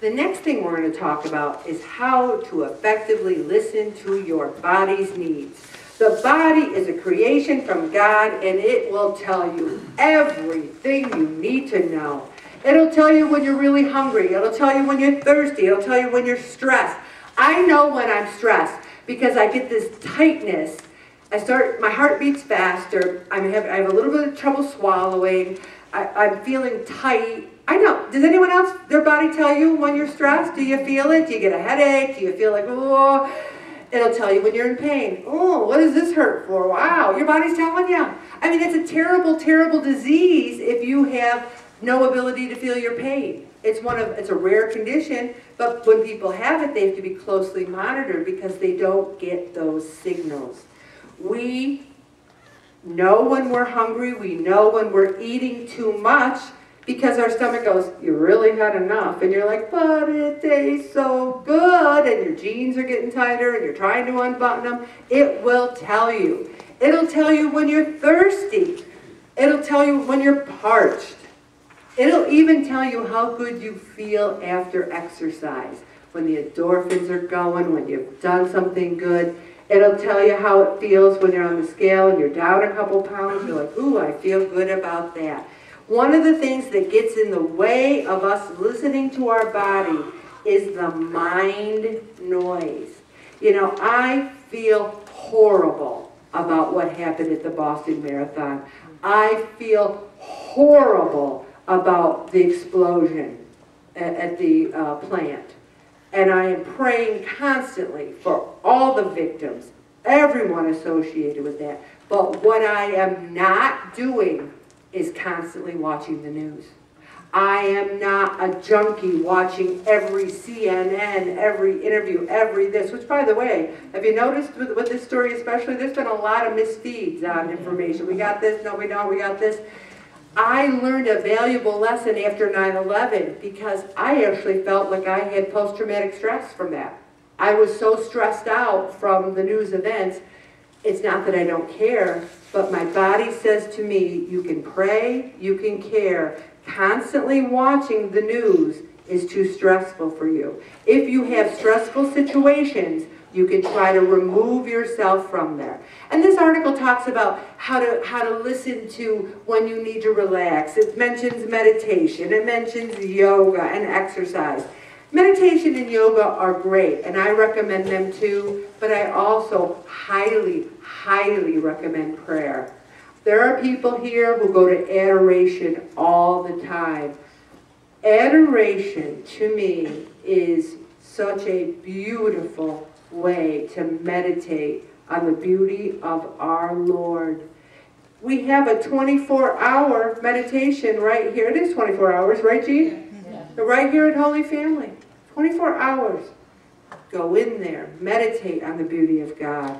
The next thing we're going to talk about is how to effectively listen to your body's needs. The body is a creation from God, and it will tell you everything you need to know. It'll tell you when you're really hungry. It'll tell you when you're thirsty. It'll tell you when you're stressed. I know when I'm stressed because I get this tightness. My heart beats faster. I have a little bit of trouble swallowing. I'm feeling tight. I know. Does anyone else, their body tell you when you're stressed? Do you feel it? Do you get a headache? Do you feel like, oh? It'll tell you when you're in pain. Oh, what does this hurt for? Wow, your body's telling you. I mean, it's a terrible, terrible disease if you have no ability to feel your pain. It's a rare condition, but when people have it, they have to be closely monitored because they don't get those signals. We know when we're hungry. We know when we're eating too much because our stomach goes, you really had enough. And you're like, but it tastes so good. And your jeans are getting tighter and you're trying to unbutton them. It will tell you. It'll tell you when you're thirsty. It'll tell you when you're parched. It'll even tell you how good you feel after exercise. When the endorphins are going, when you've done something good. It'll tell you how it feels when you're on the scale and you're down a couple pounds. You're like, ooh, I feel good about that. One of the things that gets in the way of us listening to our body is the mind noise. You know, I feel horrible about what happened at the Boston Marathon. I feel horrible about the explosion at the plant. And I am praying constantly for all the victims, everyone associated with that. But what I am not doing is constantly watching the news. I am not a junkie watching every CNN, every interview, every this, which by the way, have you noticed with this story especially, there's been a lot of misfeeds on information. We got this, no we don't, we got this. I learned a valuable lesson after 9/11 because I actually felt like I had post-traumatic stress from that. I was so stressed out from the news events. It's not that I don't care, but my body says to me, you can pray, you can care. Constantly watching the news is too stressful for you. If you have stressful situations, you can try to remove yourself from there. And this article talks about how to listen to when you need to relax. It mentions meditation. It mentions yoga and exercise. Meditation and yoga are great, and I recommend them too, but I also highly, highly recommend prayer. There are people here who go to adoration all the time. Adoration, to me, is such a beautiful way to meditate on the beauty of our Lord. We have a 24-hour meditation right here. It is 24 hours, right, Jean? Yeah. Right here at Holy Family. 24 hours. Go in there. Meditate on the beauty of God.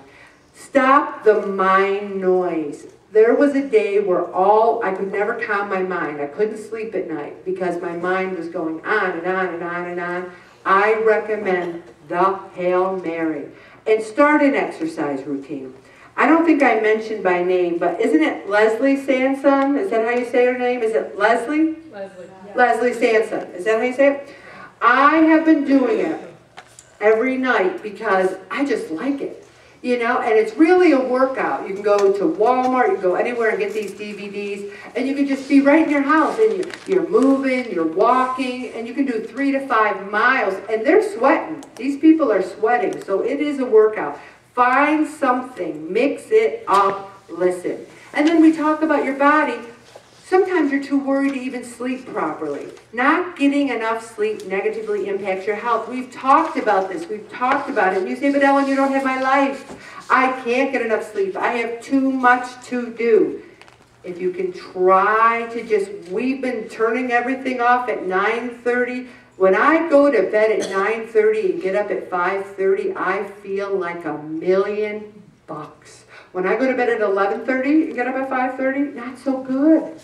Stop the mind noise. There was a day where I could never calm my mind. I couldn't sleep at night because my mind was going on and on and on and on. I recommend the Hail Mary. And start an exercise routine. I don't think I mentioned by name, but isn't it Leslie Sanson? Is that how you say her name? Is it Leslie? Leslie. Yeah. Leslie Sanson. Is that how you say it? I have been doing it every night because I just like it. You know, and it's really a workout. You can go to Walmart, you can go anywhere and get these DVDs, and you can just be right in your house, and you're moving, you're walking, and you can do 3 to 5 miles, and they're sweating. These people are sweating, so it is a workout. Find something, mix it up, listen. And then we talk about your body. Sometimes you're too worried to even sleep properly. Not getting enough sleep negatively impacts your health. We've talked about this. We've talked about it. And you say, but Ellen, you don't have my life. I can't get enough sleep. I have too much to do. If you can try to we've been turning everything off at 9:30. When I go to bed at 9:30 and get up at 5:30, I feel like $1,000,000. When I go to bed at 11:30 and get up at 5:30, not so good.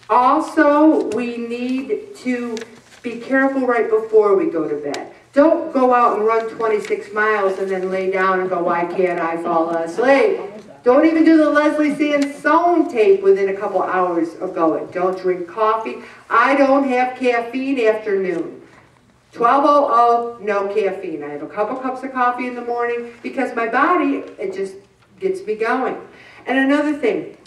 Also, we need to be careful right before we go to bed. Don't go out and run 26 miles and then lay down and go, why can't I fall asleep? Don't even do the Leslie Sansone tape within a couple hours of going. Don't drink coffee. I don't have caffeine after noon. 12:00, no caffeine. I have a couple cups of coffee in the morning because my body, it just gets me going. And another thing,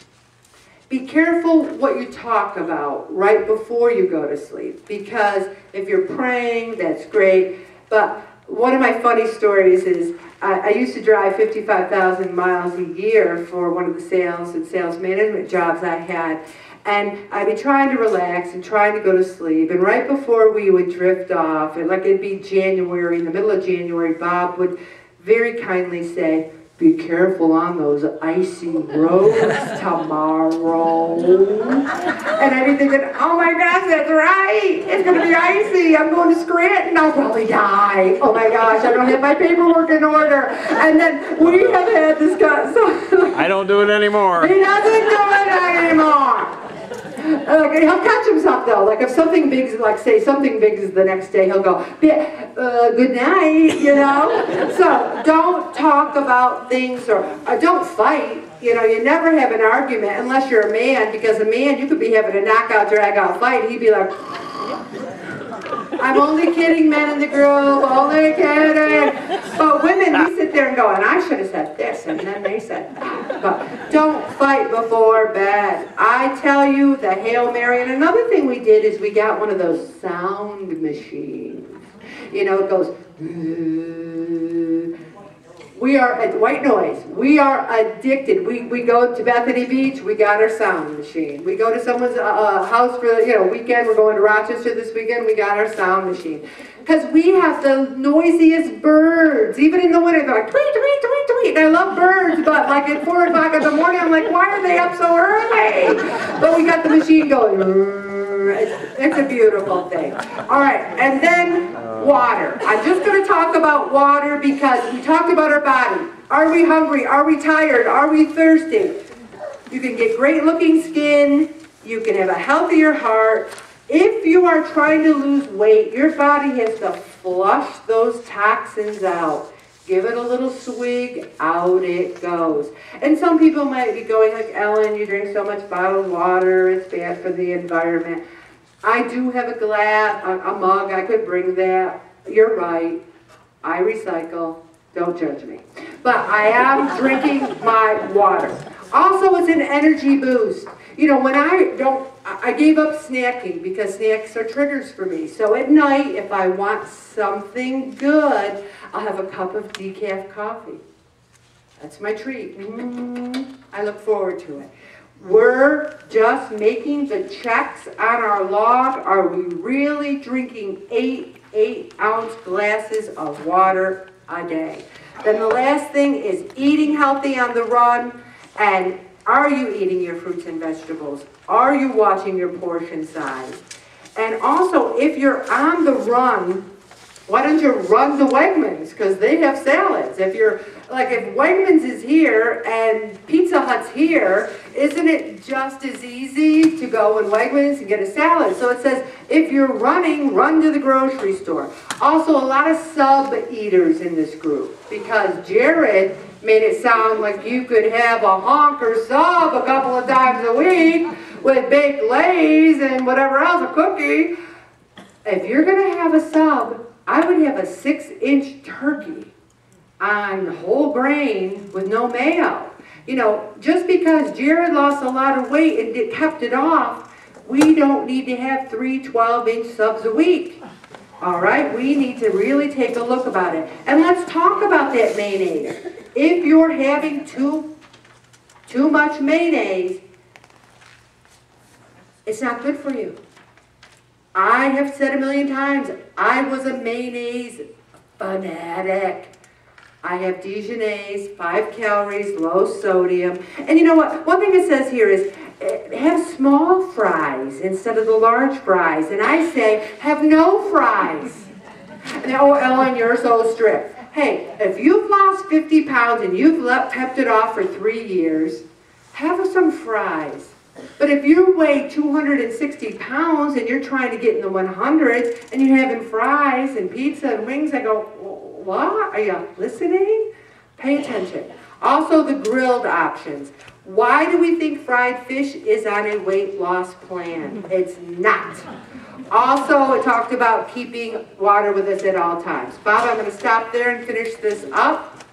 be careful what you talk about right before you go to sleep, because if you're praying, that's great. But one of my funny stories is I used to drive 55,000 miles a year for one of the sales and sales management jobs I had. And I'd be trying to relax and trying to go to sleep. And right before we would drift off, and like it'd be January, in the middle of January, Bob would very kindly say, "Be careful on those icy roads tomorrow." And I'd be thinking, oh my gosh, that's right. It's going to be icy. I'm going to Scranton. I'll probably die. Oh my gosh, I don't have my paperwork in order. And then we have had this guy. So, I don't do it anymore. He doesn't do it anymore. He'll catch himself though. Like if something big is, like say something big is the next day, he'll go, good night, you know? So don't talk about things or don't fight. You know, you never have an argument unless you're a man, because a man, you could be having a knockout, drag out fight, and he'd be like, I'm only kidding, men in the group, only kidding. But women, we sit there and go, and I should have said this, and then they said that. But don't fight before bed. I tell you, the Hail Mary. And another thing we did is we got one of those sound machines. You know, it goes, we are at white noise. We are addicted. We go to Bethany Beach. We got our sound machine. We go to someone's house for weekend. We're going to Rochester this weekend. We got our sound machine because we have the noisiest birds. Even in the winter, they're like tweet tweet tweet tweet. And I love birds, but like at 4 o'clock in the morning, I'm like, why are they up so early? But we got the machine going. It's a beautiful thing. All right, and then water. I'm just going to talk about water because we talked about our body. Are we hungry? Are we tired? Are we thirsty? You can get great looking skin. You can have a healthier heart. If you are trying to lose weight, your body has to flush those toxins out. Give it a little swig, out it goes. And some people might be going like, Ellen, you drink so much bottled water, it's bad for the environment. I do have a glass, a mug, I could bring that. You're right, I recycle, don't judge me. But I am drinking my water. Also, it's an energy boost. You know, when I gave up snacking because snacks are triggers for me. So at night, if I want something good, I'll have a cup of decaf coffee. That's my treat. I look forward to it. We're just making the checks on our log. Are we really drinking 8-ounce glasses of water a day? Then the last thing is eating healthy on the run. And are you eating your fruits and vegetables? Are you watching your portion size? And also, if you're on the run, why don't you run to Wegmans? Because they have salads. If Wegmans is here and Pizza Hut's here, isn't it just as easy to go in Wegmans and get a salad? So it says, if you're running, run to the grocery store. Also, a lot of sub-eaters in this group, because Jared made it sound like you could have a honker sub a couple of times a week with baked Lays and whatever else, a cookie. If you're going to have a sub, I would have a 6-inch turkey on whole grain with no mayo. You know, just because Jared lost a lot of weight and kept it off, we don't need to have 3 12-inch subs a week. All right, we need to really take a look about it. And let's talk about that mayonnaise. If you're having too much mayonnaise, it's not good for you. I have said a million times, I was a mayonnaise fanatic. I have Dijonnaise, 5 calories, low sodium. And you know what? One thing it says here is, have small fries instead of the large fries. And I say, have no fries. And oh, Ellen, you're so strict. Hey, if you've lost 50 pounds and you've kept it off for 3 years, have some fries. But if you weigh 260 pounds and you're trying to get in the 100s and you're having fries and pizza and wings, I go, what? Are you listening? Pay attention. Also, the grilled options. Why do we think fried fish is on a weight loss plan? It's not. Also, it talked about keeping water with us at all times. Bob, I'm going to stop there and finish this up.